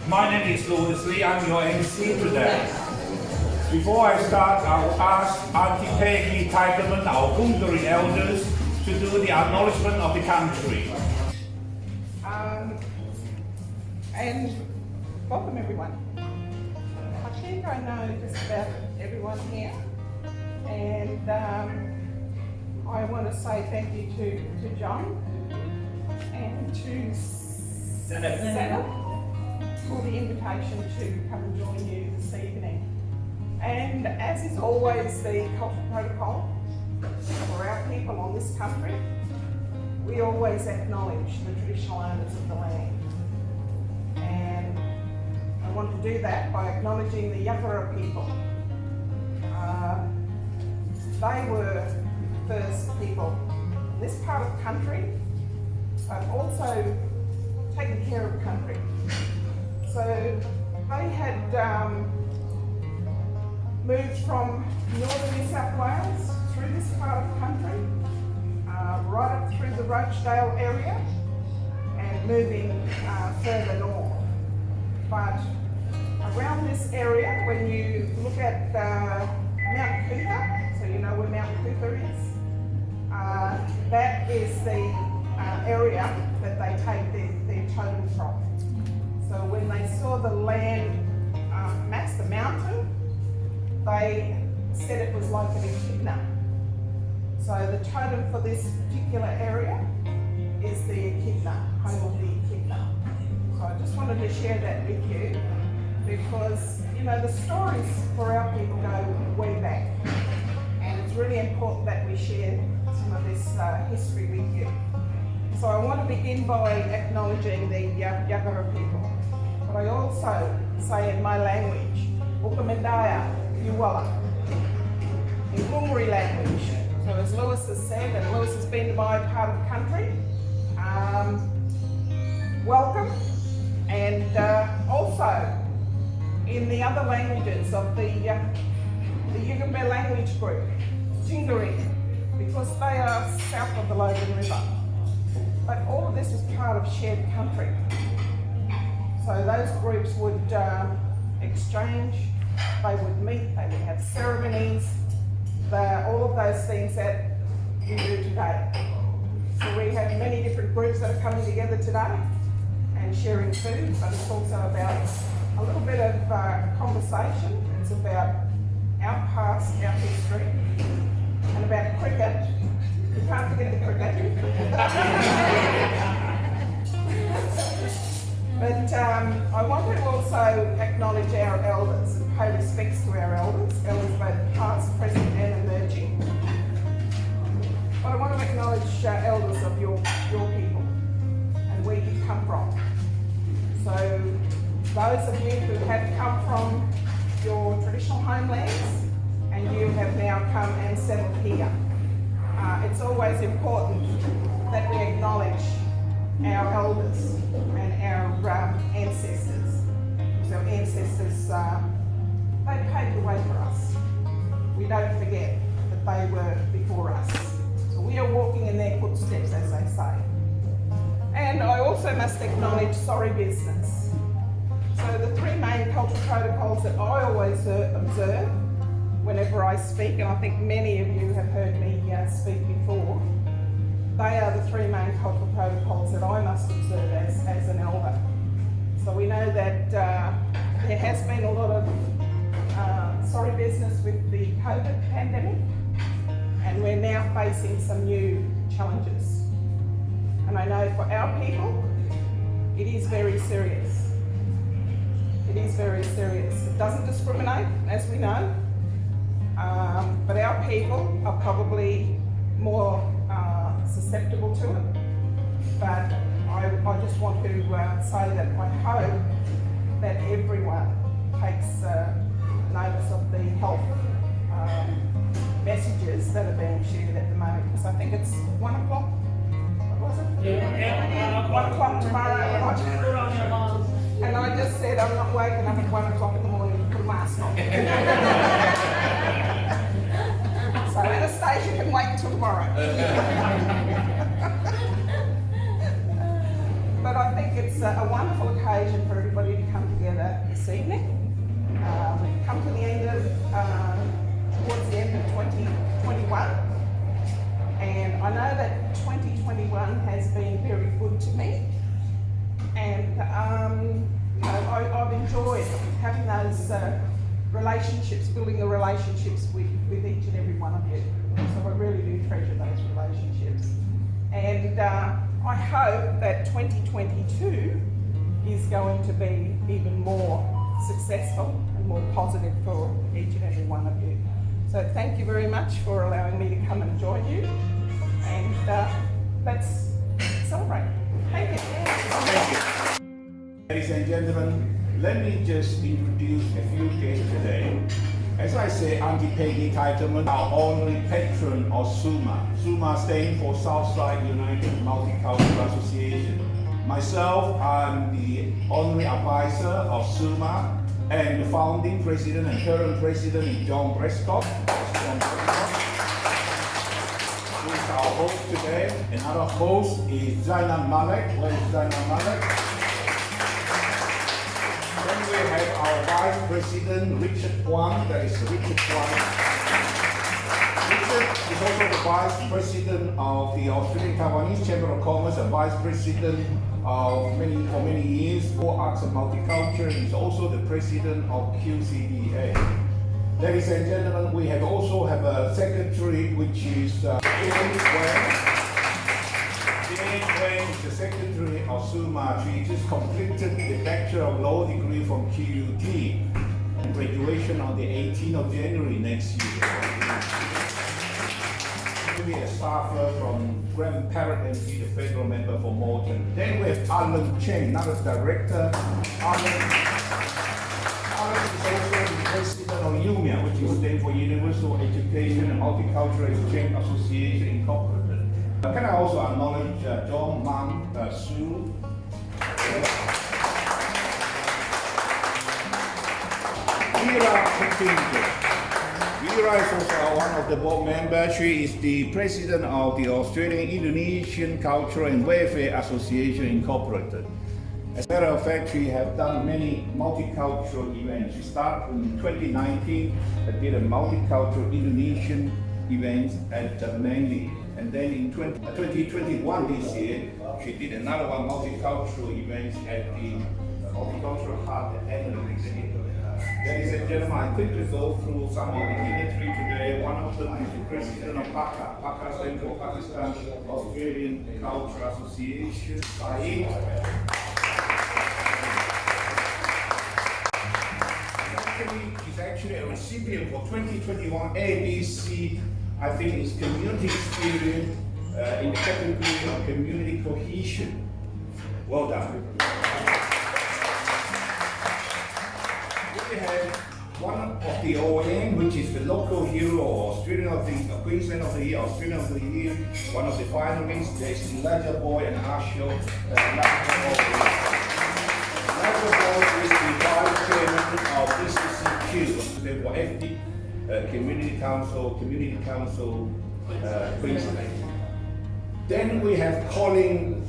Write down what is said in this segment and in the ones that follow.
My name is Louis Lee. I'm your MC today. Before I start, I will ask Auntie Peggy Tigerman, our Kundari elders, to do the acknowledgement of the country. And welcome everyone. I think I know just about everyone here, and I want to say thank you to John and to Senna for the invitation to come and join you this evening. And as is always the cultural protocol for our people on this country, we always acknowledge the traditional owners of the land. And I want to do that by acknowledging the Yagara people. They were the first people in this part of the country, but also taking care of the country. So they had moved from northern New South Wales through this part of the country, right up through the Rochdale area, and moving further north. But around this area, when you look at Mount Cootha, so you know where Mount Cootha is, that is the area that they take their totem from. So when they saw the land match the mountain, they said it was like an echidna. So the totem for this particular area is the echidna, home of the echidna. So I just wanted to share that with you because, you know, the stories for our people go way back, and it's really important that we share some of this history with you. So I want to begin by acknowledging the Yagara people, but I also say in my language, Ukamendaya, Yuwala, in Kungri language. So as Lewis has said, and Lewis has been to my part of the country, welcome. And also in the other languages of the Yugambeh language group, Jingari, because they are south of the Logan River. But all of this is part of shared country. So those groups would exchange, they would meet, they would have ceremonies, all of those things that we do today. So we have many different groups that are coming together today and sharing food, but it's also about a little bit of conversation. It's about our past, our history, and about cricket. You can't forget the cricket. But I want to also acknowledge our elders and pay respects to our elders both past, present and emerging. But I want to acknowledge elders of your people and where you come from. So those of you who have come from your traditional homelands and you have now come and settled here, it's always important that we acknowledge our elders and our ancestors. So ancestors, they paved the way for us. We don't forget that they were before us. So we are walking in their footsteps, as they say. And I also must acknowledge sorry business. So the three main cultural protocols that I always observe whenever I speak, and I think many of you have heard me speak before, they are the three main cultural protocols that I must observe as an elder. So we know that there has been a lot of sorry business with the COVID pandemic, and we're now facing some new challenges. And I know for our people, it is very serious. It is very serious. It doesn't discriminate, as we know, but our people are probably more susceptible to it. But I just want to say that I hope that everyone takes notice of the health messages that are being shared at the moment, because I think it's 1 o'clock. What was it? Yeah. 1 o'clock tomorrow night. And I just said I'm not waking up at 1 o'clock in the morning to put a mask on. So Anastasia can wait until tomorrow. But I think it's It's a wonderful occasion for everybody to come together this evening. We've come to the end of, towards the end of 2021, and I know that 2021 has been very good to me, and you know, I've enjoyed having those relationships, building the relationships with each and every one of you. So I really do treasure those relationships, and I hope that 2022 is going to be even more successful and more positive for each and every one of you. So thank you very much for allowing me to come and join you, and let's celebrate. Thank you. Thank you. Ladies and gentlemen, let me just introduce a few guests today. As I say, Auntie Peggy Titleman, our honorary patron of SUMA. SUMA standing for Southside United Multicultural Association. Myself, I'm the honorary advisor of SUMA, and the founding president and current president is John Prescott. Who is our host today. Another host is Zainab Malik. Where is Zainab Malik? Then we have our Vice President, Richard Kwan. That is Richard Kwan. Richard is also the Vice President of the Australian Taiwanese Chamber of Commerce, and Vice President of for many years for Arts and Multicultural. He's also the President of QCDA. Ladies and gentlemen, we also have a Secretary, which is James Wang. James Wang is the Secretary of SUMA. She just completed the Bachelor of Law degree from QUT. Graduation on the 18th of January next year. She'll be a staffer from Grand Parrot MP, the federal member for Moreton. Then we have Alan Chen, another director. Alan is also the president of UMIA, which is standing for Universal Education and Multicultural Exchange Association Incorporated. Can I also acknowledge John Mang Su? Vera Coutinho. Vera is also one of the board members. She is the president of the Australian Indonesian Cultural and Welfare Association Incorporated. As a matter of fact, she has done many multicultural events. She started in 2019 and did a multicultural Indonesian events at Manly. And then in 2021 this year, she did another one multicultural events at the Multicultural Hub at Adelaide. Ladies and gentlemen, I think to go through some of the dignitaries today. One of them is the president of PACA. PACA stands for Pakistan Australian Cultural Association, Saeed. He's actually a recipient for 2021 ABC, I think it's community experience in the category of community cohesion. Well done. We have one of the OM, which is the local hero or Australian of the Queensland of the Year, Australian of the Year, one of the finalists. There's Elijah Boy and Ashio. Elijah Boy is the vice chairman of DCCQ, for FD. Community Council, Queensland. Then we have Colin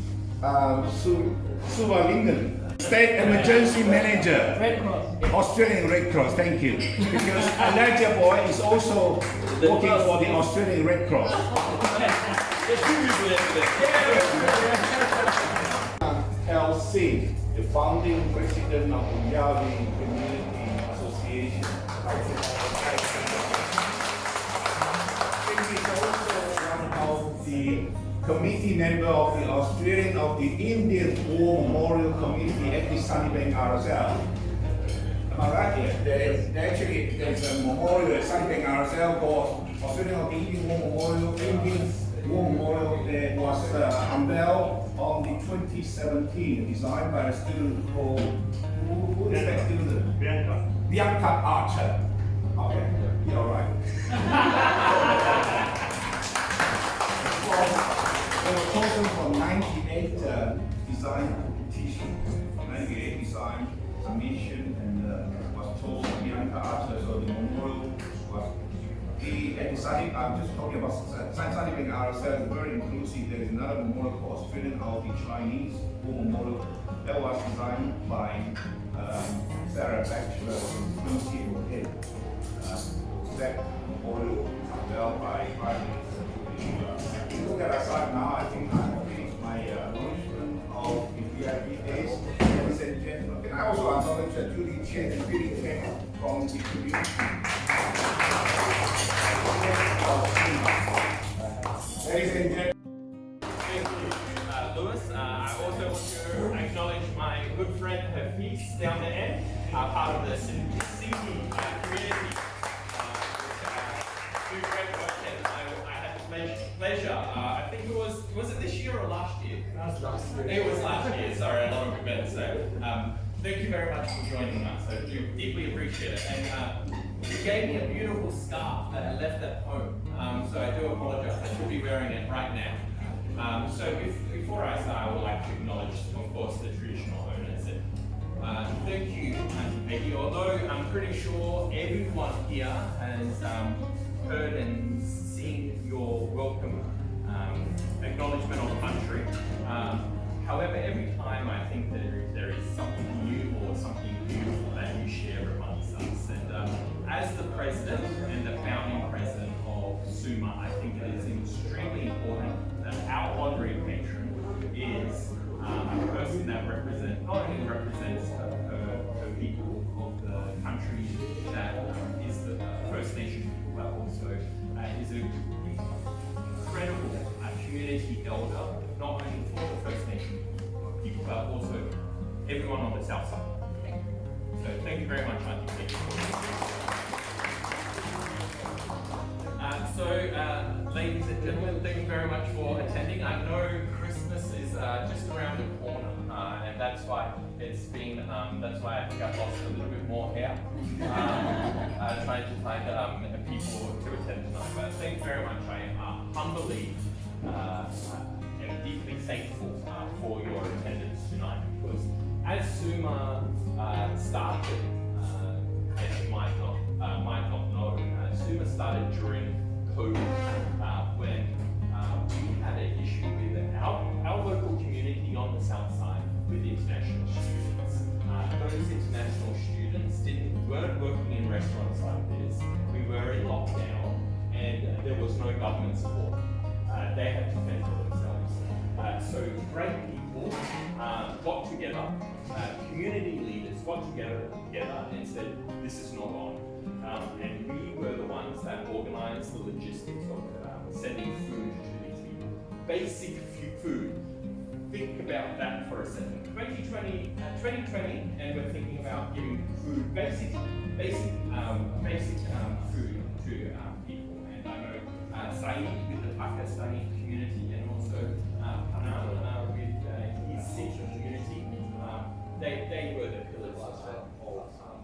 Suvalingen, State Emergency Manager, Red Cross. Australian Red Cross, thank you. Because Elijah Boy is also working for the Australian Red Cross. LC, the founding president of Punjabi Community Association. He's also one of the committee member of the Australian of the Indian War Memorial Committee at the Sunnybank RSL. Am I right? Yeah. There's a memorial at Sunnybank RSL called Australian of the Indian War Memorial that was unveiled on the 2017, designed by a student called, who is that student? Bianca Archer. Okay, you're all right. They were chosen from 98 design competition, 98 design submission, and was chosen Bianca Archer. So the memorial was I'm just talking about Sunnybank RSL is very inclusive. There is another memorial for Australian of the Chinese War Memorial that was designed by Sarah Bachelor Institute, set all well by Prime Minister. If you look at the side now, I think I finished my acknowledgement of the VIP days. Ladies and gentlemen, can I also acknowledge Julie Chen and Billy Chen from the community? Ladies and gentlemen. Thank you, Lewis. I also want to acknowledge my good friend Hafiz down the end, part of the CT community. Do great work, and I had the pleasure. I think it was it this year or last year? That's last year. It was last year. Sorry, a lot of events. So thank you very much for joining us. I do deeply appreciate it. And you gave me a beautiful scarf that I left at home. So I do apologize. I should be wearing it right now. So before I start, I would like to acknowledge, of course, the traditional owners. And thank you, Auntie Peggy. Although I'm pretty sure everyone here has heard and seen your welcome acknowledgement of country. However, every time I think there is something new or something beautiful that you share amongst us. And as the president and the founding president of SUMA, I think it is extremely important that our honorary patron is a person that not only represents the people of the country that is the First Nation people, but also is an incredible community elder, not only for the First Nation people, but also everyone on the South Side. So thank you very much, Auntie Peggy. Ladies and gentlemen, thank you very much for attending. I know Christmas is just around the corner, and that's why it's been, that's why I think I've lost a little bit more hair, trying to find people to attend tonight. But thank you very much. I am humbly and deeply thankful for your attendance tonight, because as SUMA started, as you might not know, SUMA started during COVID, when we had an issue with our local community on the south side with international students. Those international students weren't working in restaurants like this. We were in lockdown, and there was no government support. They had to fend for themselves. So great people got together, community leaders got together and said, this is not on. And we were the ones that organized the logistics of sending food to these people. Basic food. Think about that for a second. 2020, and we're thinking about giving food, basic food to people. And I know Saeed with the Pakistani community, and also Hanan with his Sikh community. They were the pillars of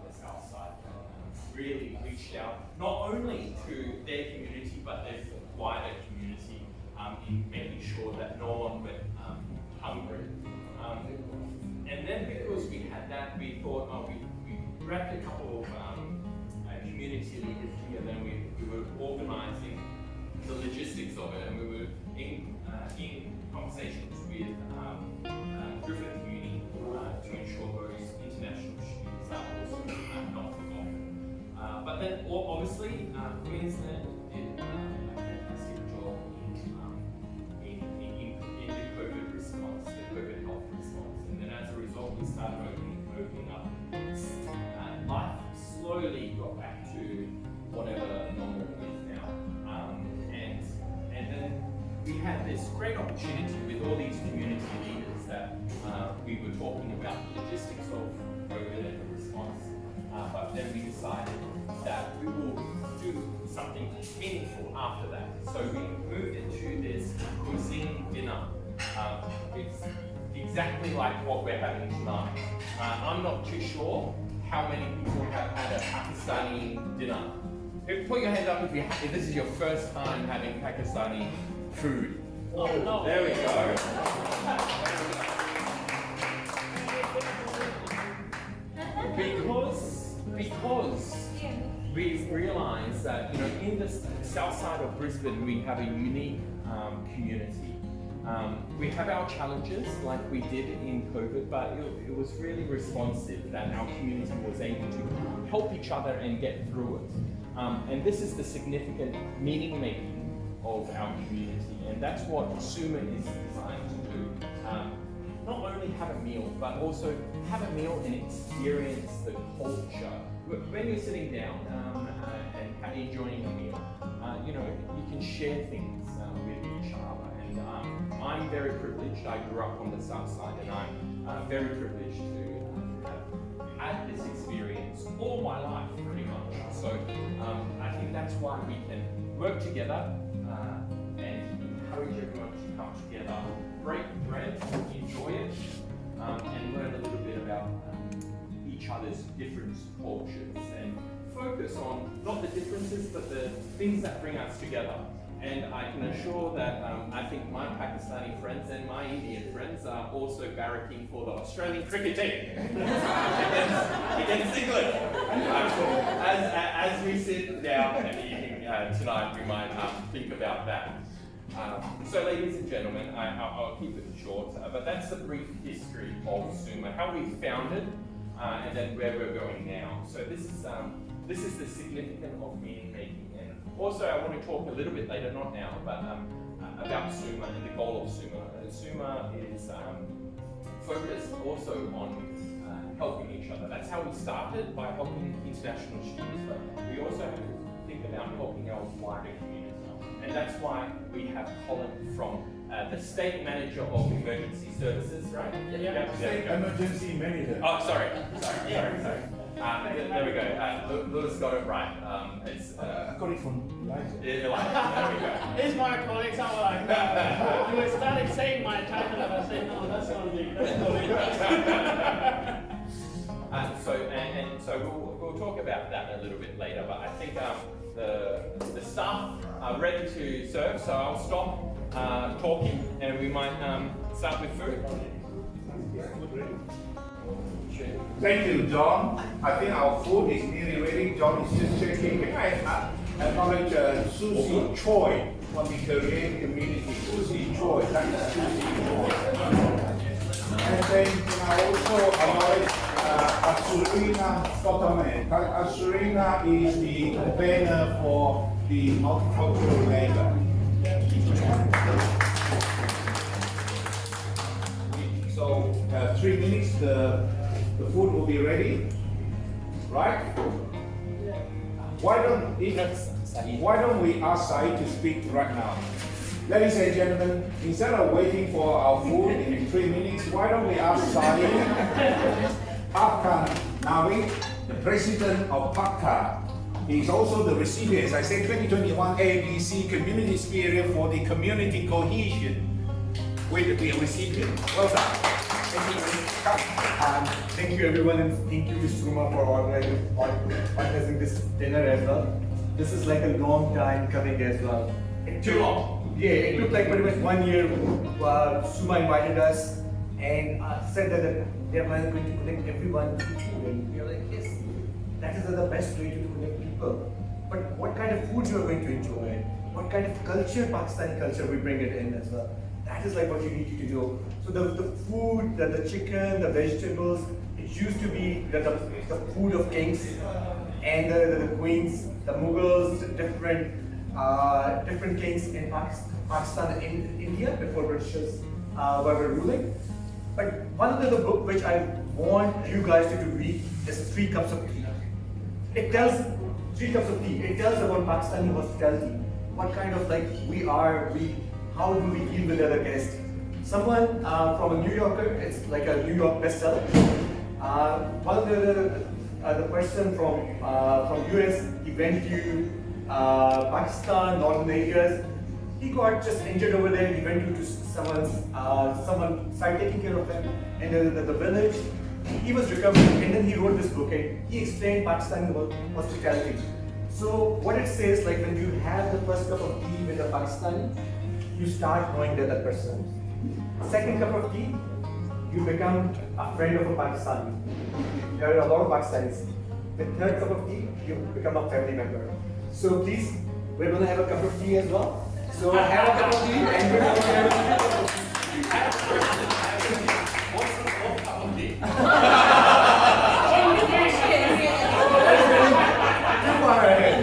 the South Side. Really reached out not only to their community but their wider community in making sure that no one went hungry. And then because we had that, we thought, we grabbed a couple of community leaders together, and we were organising the logistics of it, and we were in conversations with Griffith Uni to ensure those international students are also not forgotten. But then obviously Queensland did a fantastic job in the COVID response, the COVID health response, and then as a result we started opening up. Life slowly got back to whatever normal is now, and then we had this great opportunity with all these community leaders that we were talking about the logistics of COVID and the response, but then we decided that we will do something meaningful after that. So we moved into this cuisine dinner. It's exactly like what we're having tonight. I'm not too sure how many people have had a Pakistani dinner. Put your hand up if this is your first time having Pakistani food. Oh, no. There we go. Because we realised that in the south side of Brisbane we have a unique community, We have our challenges like we did in COVID, but it was really responsive that our community was able to help each other and get through it. And this is the significant meaning making of our community, and that's what SUMA is designed to do. Not only have a meal, but also have a meal and experience the culture. When you're sitting down and enjoying a meal, you know, you can share things with each other. And I'm very privileged. I grew up on the south side, and I'm very privileged to have had this experience all my life, pretty much. So I think that's why we can work together and encourage everyone to come together, break bread, enjoy it, and learn a little bit about each other's different cultures, and focus on not the differences but the things that bring us together. And I can assure that I think my Pakistani friends and my Indian friends are also barracking for the Australian cricket team against England. As we sit down in the evening tonight, we might think about that. So ladies and gentlemen, I'll keep it short, but that's the brief history of SUMA, how we founded, and then where we're going now. So this is the significance of meaning making. And also I want to talk a little bit later, not now, but about SUMA and the goal of SUMA. SUMA is focused also on helping each other. That's how we started, by helping international students, but we also have to think about helping our wider community. And that's why we have Colin from the State Manager of Emergency Services, right? Yeah. State Emergency Manager. Oh, sorry. There we go. Lewis got it right. It's I got it from Elijah. There we go. It's my colleagues are like, you started saying my title and I said, no, that's not me. So we'll talk about that a little bit later, but I think the staff are ready to serve, so I'll stop talking and we might start with food. Thank you, John. I think our food is nearly ready. John is just checking. Can I acknowledge Susie Choi from the Korean community? Susie Choi, that is Susie Choi. And then can I also acknowledge Asurina Kotame. Asurina is the banner for the multicultural labor. So 3 minutes, the food will be ready, right? Why don't we ask Said to speak right now? Ladies and gentlemen, instead of waiting for our food in 3 minutes, why don't we ask Said Afghan Nawi, the president of PAKA. He is also the recipient, as I said, 2021 ABC Community Spirit for the community cohesion with the recipient. Well done. Thank you. Thank you everyone, and thank you to SUMA for organizing this dinner as well. This is like a long time coming as well. Too long? Yeah, it took like pretty much 1 year. SUMA invited us and said that they are going to connect everyone to food, and we are like, yes, that is the best way to connect people. But what kind of food you are going to enjoy? What kind of culture, Pakistani culture, we bring it in as well. That is like what you need to do. So the food, the chicken, the vegetables, it used to be the food of kings and the queens, the Mughals, different kings in Pakistan and India before Britishers were ruling. But one of the book which I want you guys to read is 3 Cups of Tea. It tells 3 cups of tea. It tells about Pakistani hospitality. What kind of like we are, how do we deal with other guests? Someone from a New Yorker, it's like a New York bestseller. One of the person from US, he went to Pakistan, northern areas. He got just injured over there. He went to someone started taking care of him in the village. He was recovering, and then he wrote this book and he explained Pakistani hospitality. So what it says, like when you have the first cup of tea with a Pakistani, you start knowing the other person. Second cup of tea, you become a friend of a Pakistani. There are a lot of Pakistanis. The third cup of tea, you become a family member. So please, we're going to have a cup of tea as well. So have a cup of tea and good afternoon. What's the fourth cup of tea? Too far ahead.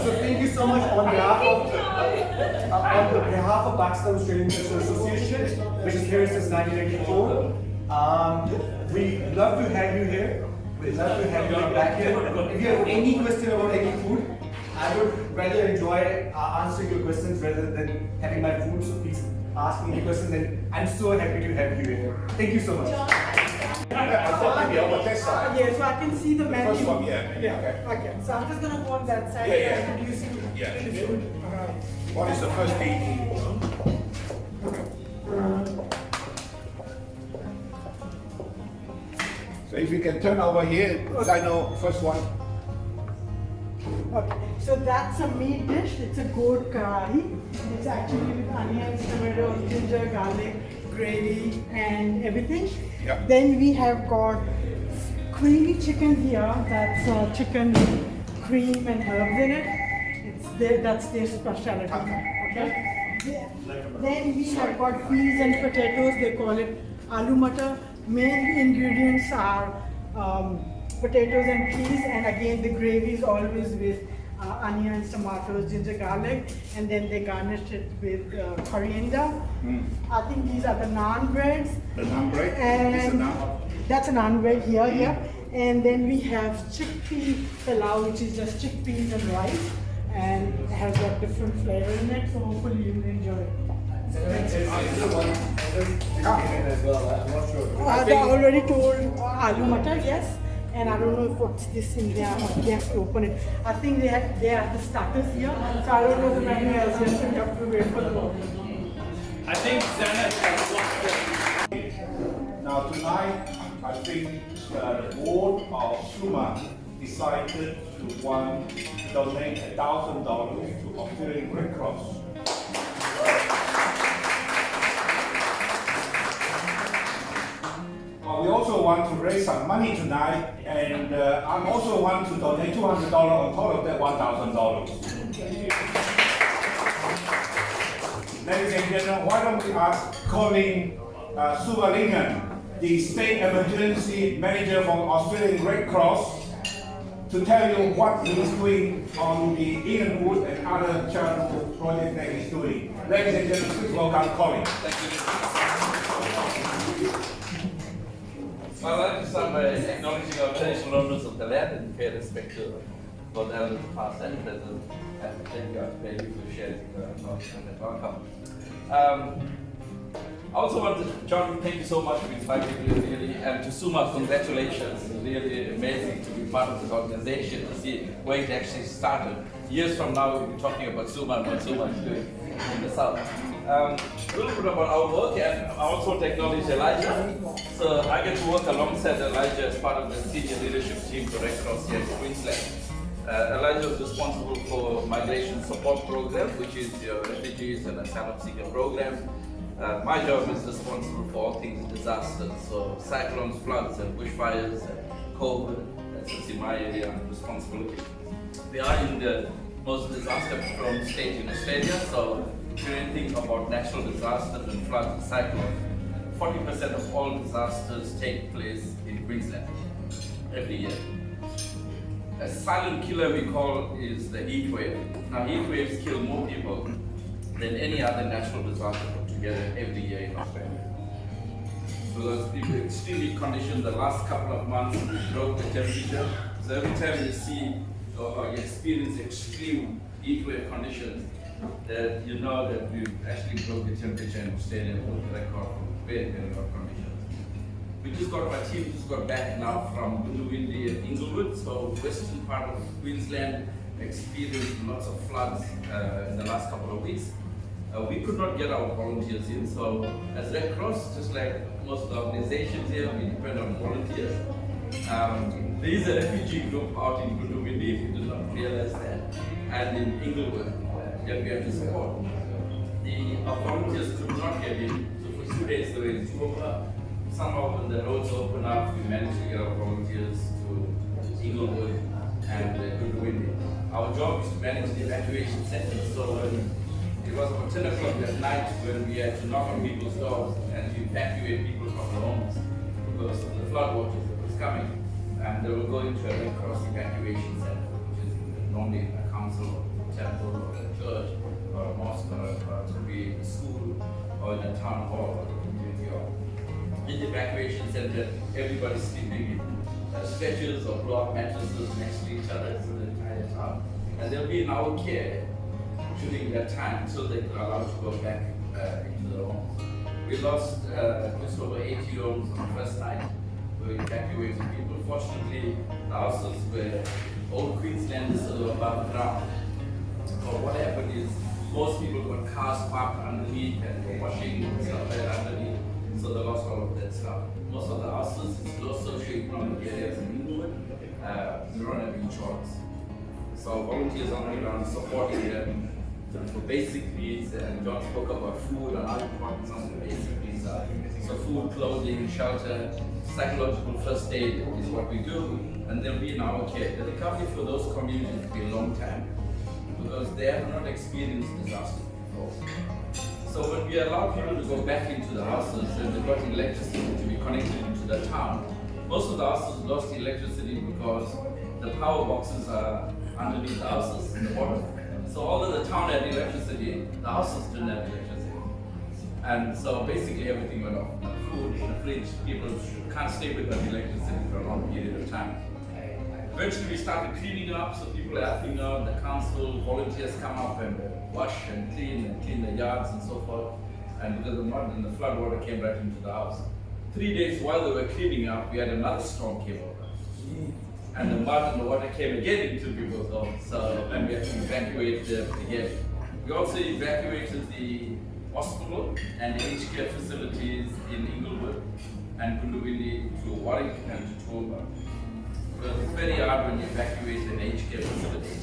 So thank you so much on behalf of Pakistan Australian Cultural Association, which is here since 1984. We love to have you here. We love to have you back here. If you have any question about any food, I would rather enjoy answering your questions rather than having my food. So please ask me any questions, and I'm so happy to have you here. Thank you so much. I thought maybe on the test side. Yeah, so I can see the menu. First one, yeah. Okay. Okay, so I'm just gonna go on that side Yeah, yeah. and introduce you Yeah. to the food. What is the first thing? So if you can turn over here, I know first one. Okay, so that's a meat dish. It's a goat karahi. It's actually with onions, tomatoes, ginger, garlic, gravy, and everything. Yeah. Then we have got creamy chicken here. That's chicken with cream and herbs in it. That's their specialty. Okay. Yeah. Then we have got peas and potatoes. They call it aloo matar. Main ingredients are potatoes and peas, and again the gravy is always with onions, tomatoes, ginger, garlic, and then they garnish it with coriander. I think these are the naan breads. The naan bread? And This is naan? that's a naan bread here, yeah. And then we have chickpea pilau, which is just chickpeas and rice, and it has got different flavor in it, so hopefully you will enjoy it. As well, I'm not sure. They already told aloo matar, yes. And I don't know if what's this in there. We have to open it. I think they have the starters here, so I don't know the menu else yet. So we have to wait for the moment. I think Senate has lost Now tonight, I think the board of SUMA decided to donate $1,000 to Australian Red Cross. We also want to raise some money tonight, and I also want to donate $200 on top of that $1,000. Ladies and gentlemen, why don't we ask Colin Suvalingam, the State Emergency Manager from Australian Red Cross, to tell you what he's doing on the Edenwood and other charitable projects that he's doing. Ladies and gentlemen, please welcome Colin. I'd like to start by acknowledging our traditional owners of the land and pay respect to both elders past and present, and thank God for sharing acknowledgement and welcome. I also want to, John, thank you so much for inviting me, really, and to SUMA, congratulations. It's really amazing to be part of this organization, to see where it actually started. Years from now, we'll be talking about SUMA and what SUMA is doing in the South. A little bit about our work, and I also want to acknowledge Elijah. So I get to work alongside Elijah as part of the senior leadership team for Red Cross here in Queensland. Elijah is responsible for migration support program, which is your refugees and asylum seeker program. My job is responsible for all things disasters, so cyclones, floods, and bushfires, and COVID. That's in my area of responsibility. We are in the most disaster-prone state in Australia, so if you think about natural disasters and floods and cyclones, 40% of all disasters take place in Queensland every year. A silent killer we call is the heat wave. Now heat waves kill more people than any other natural disaster put together every year in Australia. Because people extremely conditioned the last couple of months, we broke the temperature. So every time you see or you experience extreme heat wave conditions, that you know that we've actually broke the temperature in Australia with the record for very, very low conditions. My team just got back now from Windy and Inglewood, so western part of Queensland experienced lots of floods in the last couple of weeks. We could not get our volunteers in, so as Red Cross, just like most of the organizations here, we depend on volunteers. There is a refugee group out in Windy, if you did not realize that, and in Inglewood that we have to support. Our volunteers could not get in, so for 2 days the rains over. Somehow when the roads open up, we managed to get our volunteers to Inglewood and Windy. Our job is to manage the evacuation centers, so when it was about 10 o'clock at night when we had to knock on people's doors and evacuate people from their homes because of the flood waters that was coming. And they were going to a Red Cross evacuation center, which is normally a council or a temple or a church or a mosque or it could be a school or in a town hall or a community hall. In the evacuation center, everybody's sleeping in stretchers or block mattresses next to each other for the entire town. And they'll be in our care during that time until they are allowed to go back into their homes. We lost just over 80 homes on the first night. We were evacuating people. Fortunately, the houses were old Queenslanders, so they were above ground. But what happened is most people got cars parked underneath and were washing stuff there underneath, so they lost all of that stuff. Most of the houses in low socioeconomic areas in England, we don't have insurance. So volunteers on the ground supporting them for basic needs, and John spoke about food and how important some of the basic needs are. So food, clothing, shelter, psychological first aid is what we do, and they'll be in our care. The recovery for those communities will be a long time because they have not experienced disasters before. So when we allow people to go back into the houses and they've got electricity to be connected into the town, most of the houses lost electricity because the power boxes are underneath the houses in the bottom. So although the town had electricity, the houses didn't have electricity. And so basically everything went off. The food, the fridge, people can't stay without electricity for a long period of time. Eventually we started cleaning up, so people are helping out, the council, volunteers come up and wash and clean the yards and so forth. And because the mud and the flood water came right into the house. 3 days while they were cleaning up, we had another storm came over. And the mud and the water came again into people's homes, so and we had to evacuate them again. We also evacuated the hospital and the aged care facilities in Inglewood and Kunduvindi to Warwick and to Toowoomba. Because it's very hard when you evacuate an aged care facility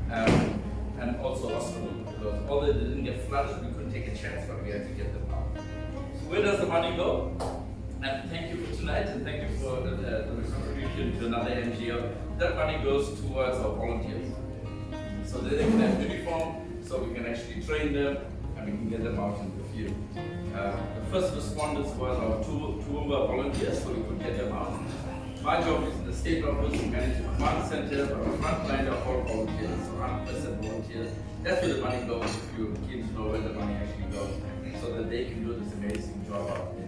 and also hospital, because although they didn't get flooded, we couldn't take a chance, but we had to get them out. So where does the money go? And thank you for tonight, and thank you for the contribution to another NGO. That money goes towards our volunteers. So that they can have uniform, so we can actually train them, and we can get them out in the field. The first responders were our Toowoomba volunteers, so we could get them out. My job is in the state office to manage the command center, but our front line are all volunteers, so 100% volunteers. That's where the money goes, if you're keen to know where the money actually goes, so that they can do this amazing job out there.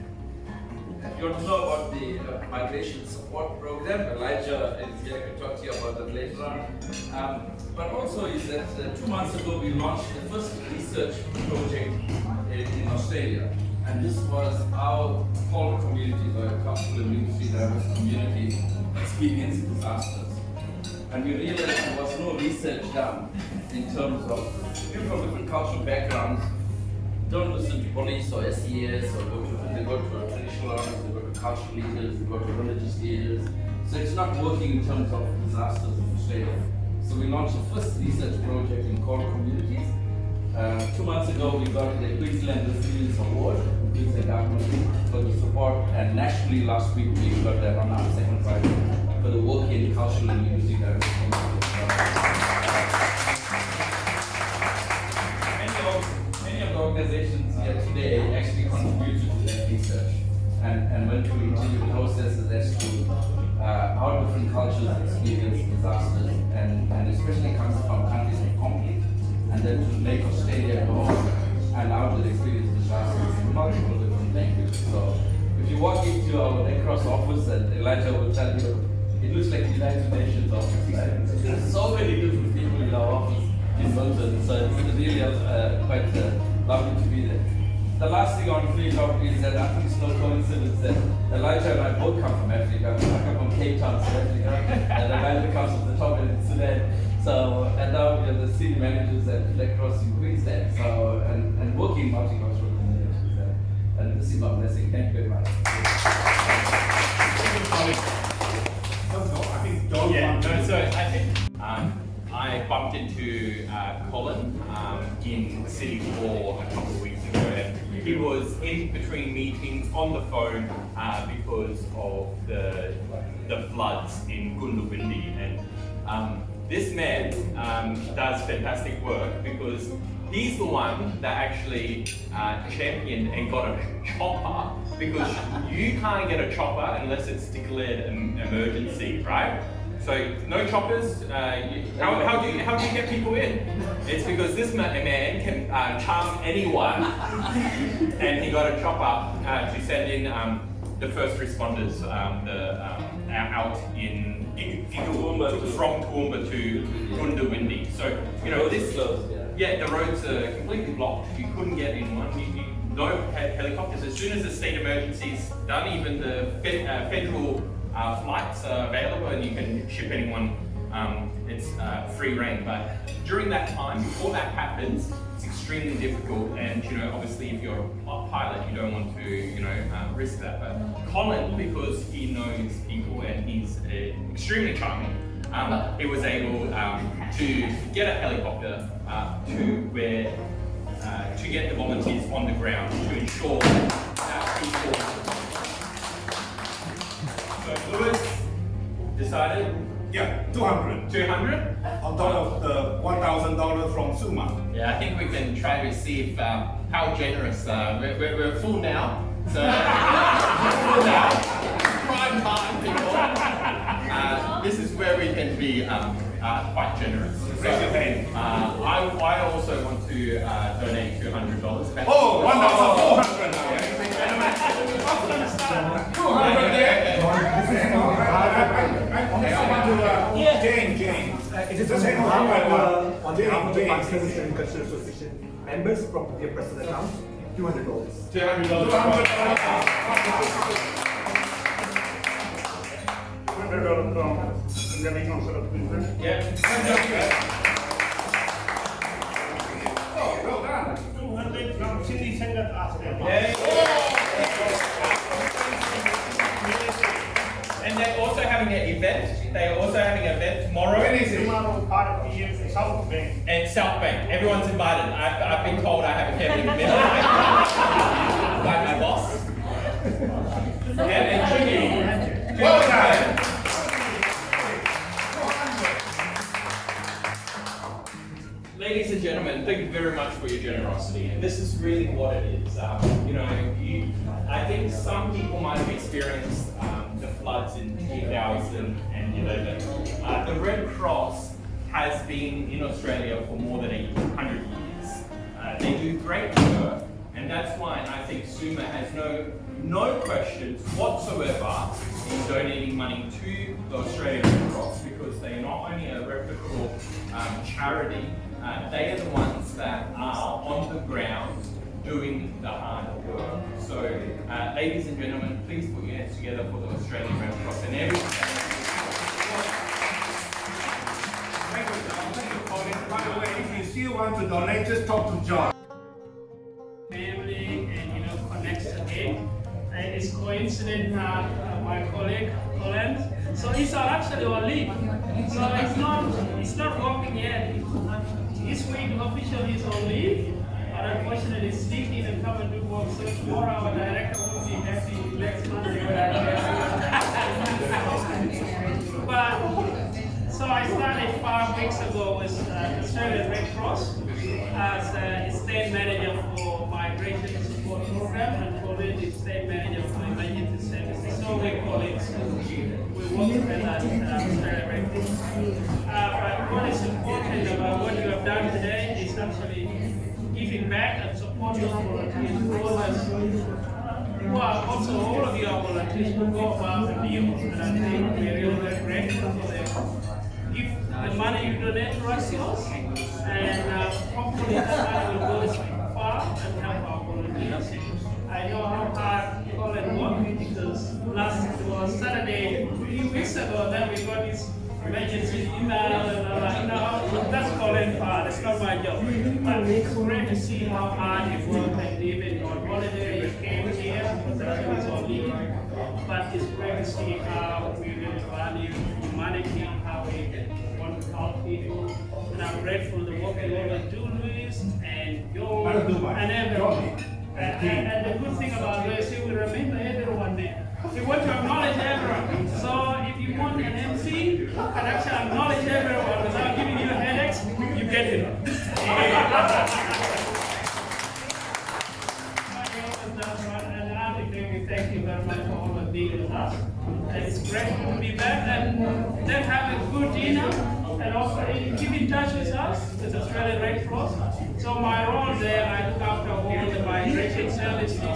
If you want to know about the migration support program, Elijah is here to talk to you about that later on. But also is that 2 months ago we launched the first research project in Australia. And this was our whole communities, our cultural and linguistic diverse community experiencing disasters. And we realized there was no research done in terms of people from different cultural backgrounds don't listen to police or SES or they go to traditional owners, they go to cultural leaders, they go to religious leaders. So it's not working in terms of disasters in Australia. So we launched the first research project in core communities. 2 months ago we got the Queensland Resilience Award from Queensland government for the support, and nationally last week we got that on our second prize for the work in cultural and linguistic diversity. Many of the organizations here today actually contributed to that research and went through interview processes as to how different cultures experience disasters, and especially comes from countries of conflict, and then to make Australia go and how they experience disasters in multiple different languages. So if you walk into our Red Cross office, and Elijah will tell you, it looks like the United Nations office. Right? There's so many different people in our office in London, so it's really quite lovely to be there. The last thing I want to finish off is that I think it's no coincidence that Elijah and I both come from Africa. I come from Cape Town, South Africa, and Elijah comes from the top end of Sudan. So, and now we are the city managers at Red Cross in Queensland, so, and working multicultural communities. And this is my blessing. Thank you very much. I bumped into Colin in City Hall a couple of weeks ago, and he was in between meetings on the phone because of the floods in Kunduvindi. And this man does fantastic work, because he's the one that actually championed and got a chopper, because you can't get a chopper unless it's declared an emergency, right? So no choppers. How do you get people in? It's because this man can charm anyone, and he got a chopper to send in the first responders out from Toowoomba to Goondiwindi. So this. Yeah, the roads are completely blocked. You couldn't get in one. No helicopters. As soon as the state emergency is done, even the federal flights are available, and you can ship anyone. It's free reign. But during that time, before that happens, it's extremely difficult. And obviously, if you're a pilot, you don't want to risk that. But Colin, because he knows people and he's extremely charming, he was able to get a helicopter to get the volunteers on the ground to ensure that people. So Lewis decided. Yeah, 200. 200? On top of the $1,000 from SUMA. Yeah, I think we can try to see if how generous. We're full now, so full now. Prime time, people. This is where we can be quite generous. So, I also want to donate $200. Oh, $1,400 now. James. It is on behalf of the Pakistani Cuisine Cultural Association members from their personal accounts, $200. Yeah. Well done. 200 from Sydney Sangat Australia. And they're also having an event. They are also having an event tomorrow. When is it? Tomorrow part of the year is South Bank. And South Bank. Everyone's invited. I've been told I have a Kevin event by my boss. And Jimmy. Well done. Ladies and gentlemen, thank you very much for your generosity. And this is really what it is. I think some people might have experienced the floods in 2011. The Red Cross has been in Australia for more than 100 years. They do great work, and that's why I think SUMA has no questions whatsoever in donating money to the Australian Red Cross, because they are not only a reputable charity, they are the ones that are on the ground doing the hard work. So, ladies and gentlemen, please put your hands together for the Australian Red Cross and everything. Thank you, John. Thank you, Colin. By the way, if you still want to donate, just talk to John. Family and connects again. And it's coincident my colleague Colin. So he's actually on leave. So it's not working yet. This week officially is on leave. But unfortunately it's sick, he didn't come and do work. So tomorrow our director will be happy next Monday when I But so I started 5 weeks ago with Australian Red Cross as a state manager for migration support program, and Colin is state manager for emergency services. So we're colleagues. We work together at Australian Red Cross. But what is important about what you have done today is actually giving back and supporting our volunteers who are also all of you are volunteers who go above and beyond. And I think we're really grateful for them. If the money you donate to us yours, and hopefully that money will go far and help our volunteers. I know how hard Colin worked, because last was Saturday, a few weeks ago, then we got this emergency email and that's Colin's part, it's not my job. But it's great to see how hard he worked, and even on holiday he came here, because that's what he's on leave. But it's great to see how we really value humanity, how we want to help people. And I'm grateful for the work you always do, Luis, and Joe, and everyone. And the good thing about this, you will remember everyone there. We want to acknowledge everyone. So if you want an MC who can actually acknowledge everyone without giving you headaches, you get it. grateful to be back and let's have a good dinner and also keep in touch with us, with Australian Red Cross. So my role there, I look after all the migration services in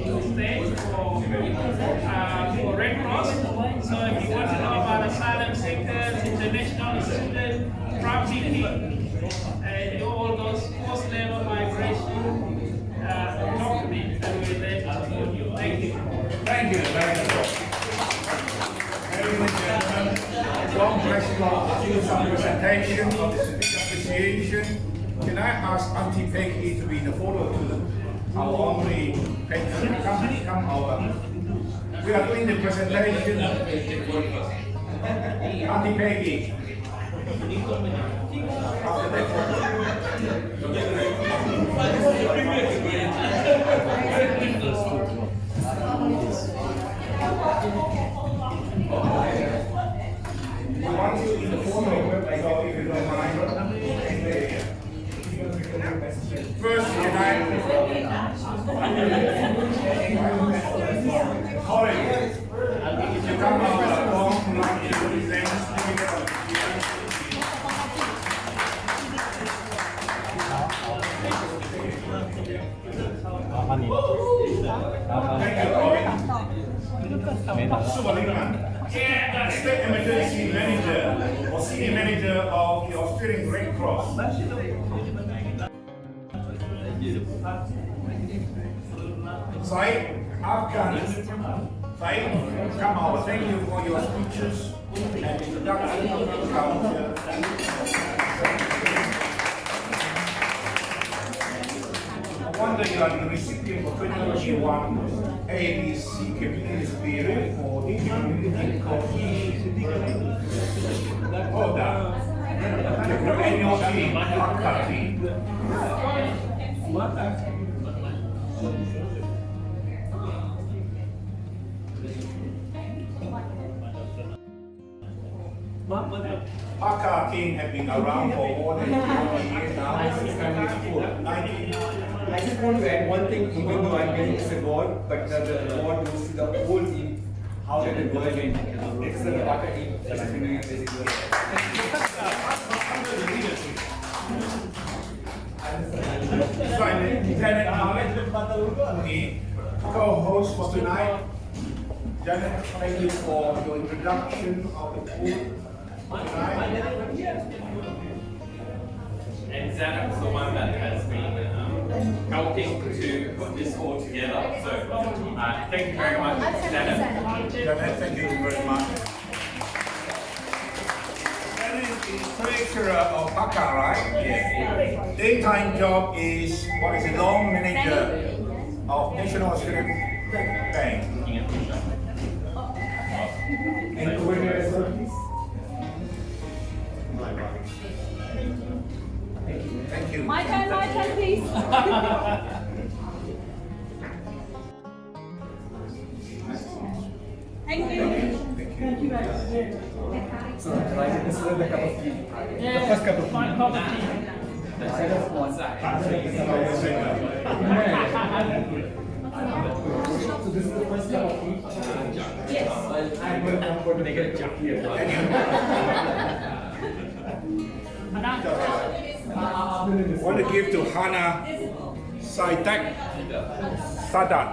the States for Red Cross. So if you want to know about asylum seekers, international students, trafficking, and all those post-level migration, talk to me and we'll let you support you. Thank you. Thank you. Ladies and gentlemen, John Prescott do some presentation of the Civic Appreciation. Can I ask Auntie Peggy to be the photo to our only patron? Come over. We are doing the presentation. Auntie Peggy. After that we want you in the photo, so if you don't mind. First, can I colleague, you come out along like you present. State Emergency Manager or Senior Manager of the Australian Red Cross. Said Afghan, Said, come over. Thank you for your speeches and introduction of the culture. I wonder you are the recipient of 2021 ABC Community Spirit for Community Cohesion. Hold on. Your annual team, Hakka team. Hakka team have been around for more than 20 years now. I just want to add one thing, even though I'm getting this award, but the award goes to the whole team, how they've been working. It's the Hakka team that has been doing amazing work. Lieutenant Ahmed, the co-host for tonight. Janet, thank you for your introduction of the food tonight. And Zanet's the one that has been helping to put this all together. So thank you very much, Zanet. Janet, thank you very much. Janet is treasurer of Hakka, right? Yes. Daytime job is what is it? Loan manager of National Australian Bank. And coordinator as well, please. Thank you. My turn, please. Thank you. Thank you. So, right, this is the cup of tea. The first cup of tea. One cup of tea. Side of one. So this is the first cup of tea. Yes. I'm going to make it a tea as well. I want to give to Hannah Saidak Sadat.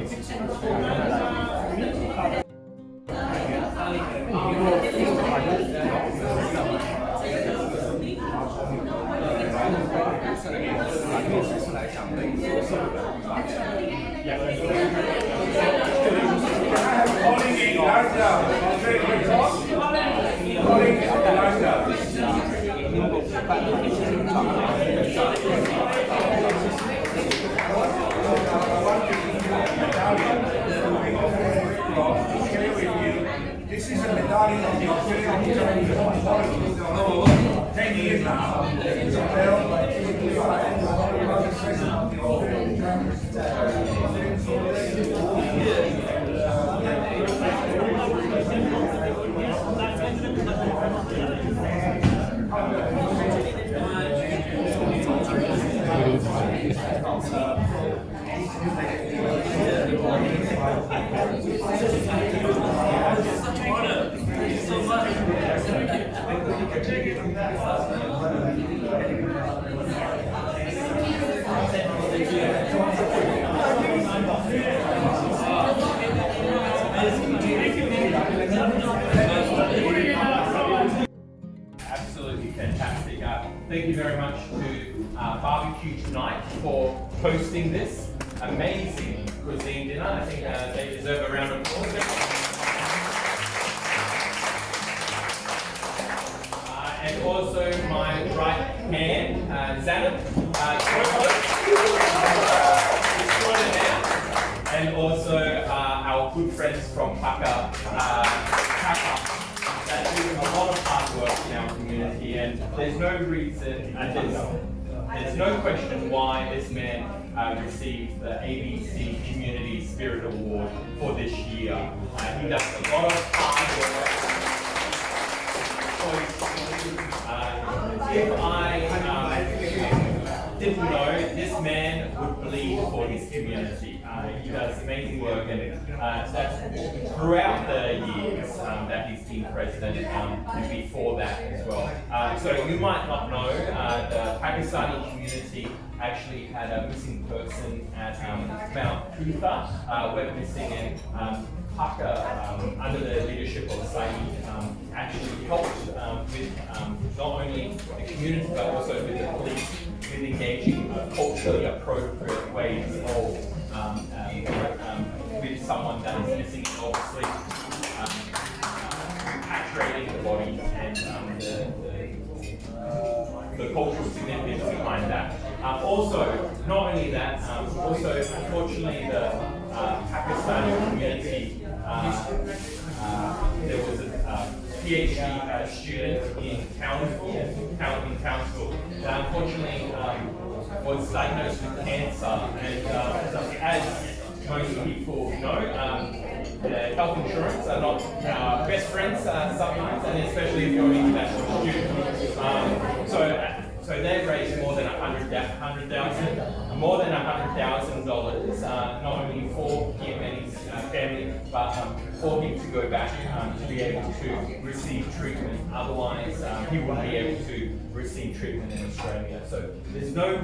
This is a medallion of the Australian Cuisine. 10 years now. It's a bell by Absolutely fantastic. Thank you very much to BBQ Tonight for hosting this amazing cuisine dinner. I think they deserve a round of applause. And also my right hand, Zanab, and also our good friends from Paka, that do a lot of hard work in our community, and there's no reason, there's no question why this man received the ABC Community Spirit Award for this year. He does a lot of hard work. If I didn't know, this man would bleed for his community. He does amazing work, and that's throughout the years that he's been president, and before that as well. So you might not know, the Pakistani community actually had a missing person at Mount Kuta, went missing, and Paka, under the leadership of Saeed, actually helped with not only the community but also with the police with engaging culturally appropriate ways of with someone that is missing, obviously repatriating the bodies and the cultural significance behind that. Also, not only that, also unfortunately the Pakistani community, there was a PhD student in Townsville that unfortunately was diagnosed with cancer, and as most people know, health insurance are not our best friends sometimes, and especially if you're an international student. So they've raised more than $100,000, not only for him and his family, but for him to go back to be able to receive treatment. Otherwise, he wouldn't be able to receive treatment in Australia. So there's no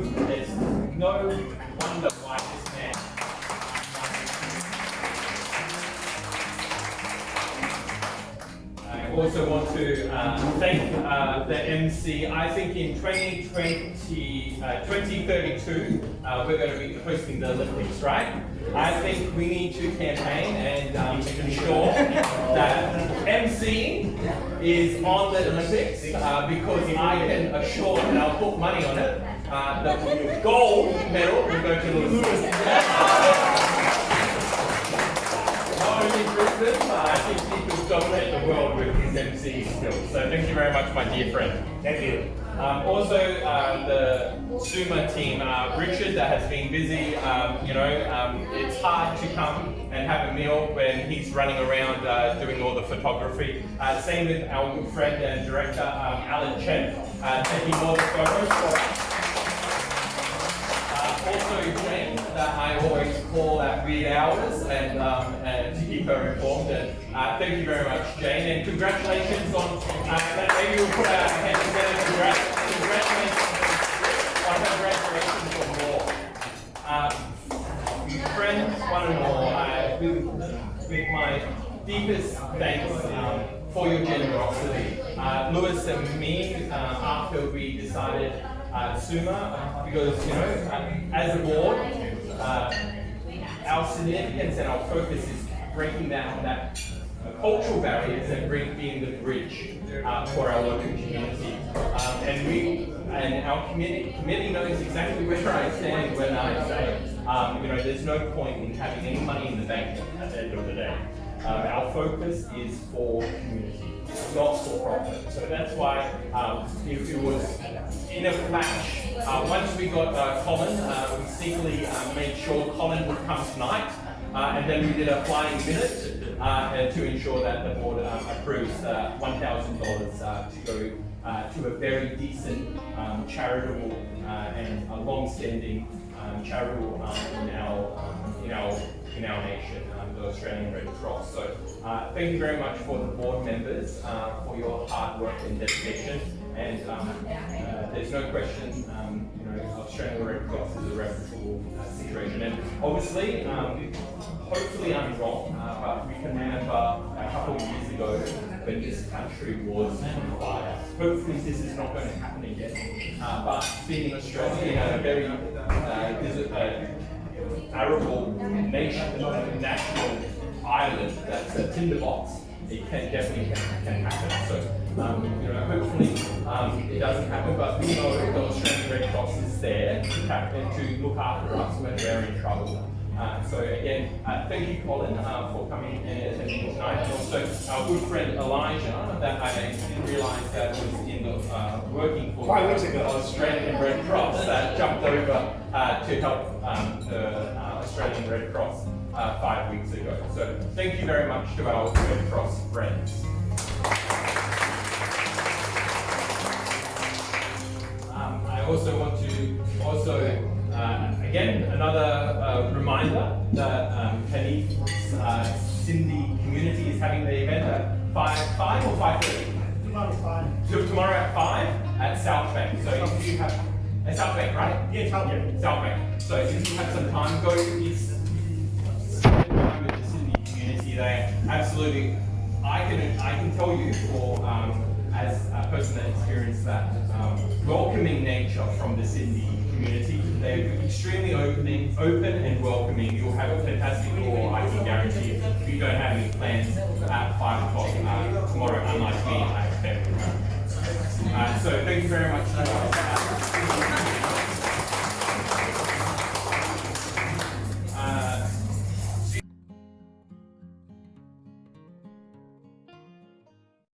wonder why this man. I also want to thank the MC. I think in 2032, we're going to be hosting the Olympics, right? I think we need to campaign and ensure that MC is on the Olympics, because I can assure, and I'll put money on it, the gold medal will go to the Olympics. Not only Brisbane, I think he could dominate the world with his MC skills. So thank you very much, my dear friend. Thank you. Also, the SUMA team, Richard, that has been busy. It's hard to come and have a meal when he's running around doing all the photography. Same with our good friend and director, Alan Chen, taking all the photos. Also Jane, that I always call at weird hours and to keep her informed. And thank you very much, Jane, and congratulations on maybe we'll put our hands together. Congratulations on more. Friends, one and all. with my deepest thanks for your generosity. Lewis and me, after we decided SUMA, because as a board, our significance and our focus is breaking down that cultural barriers and being the bridge for our local community. And our committee knows exactly where I stand when I say, there's no point in having any money in the bank at the end of the day. Our focus is for community, not for profit. So that's why if it was in a flash, once we got Colin, we sneakily made sure Colin would come tonight, and then we did a flying minute to ensure that the board approves $1,000 to go to a very decent, charitable and a long-standing charitable in our nation, the Australian Red Cross. So thank you very much for the board members for your hard work and dedication. And there's no question, Australian Red Cross is a reputable situation. And obviously, hopefully I'm wrong, but we can remember a couple of years ago when this country was on fire. Hopefully this is not going to happen again. But being Australia, a very arable nation, national island that's a tinderbox, it definitely can happen. So hopefully it doesn't happen, but we know the Australian Red Cross is there to look after us when we're in trouble. So again, thank you, Colin, for coming and attending tonight, and also our good friend Elijah, that I didn't realise that was in the working for 5 weeks ago. Australian Red Cross, that jumped over to help the Australian Red Cross 5 weeks ago. So thank you very much to our Red Cross friends. I also want to again, another reminder that Penny's Sindhi community is having the event at 5 or 5:30? Tomorrow 5. Tomorrow at 5 at South Bank. So if you have, at South Bank, right? Yes, South Bank. South Bank. So if you have some time, go spend time with the Sindhi community. They absolutely, I can tell you as a person that experienced that welcoming nature from the Sindhi community. They're extremely open and welcoming. You'll have a fantastic tour, I can guarantee. If you don't have any plans at 5 o'clock tomorrow, unlike me, I have family. So thank you very much.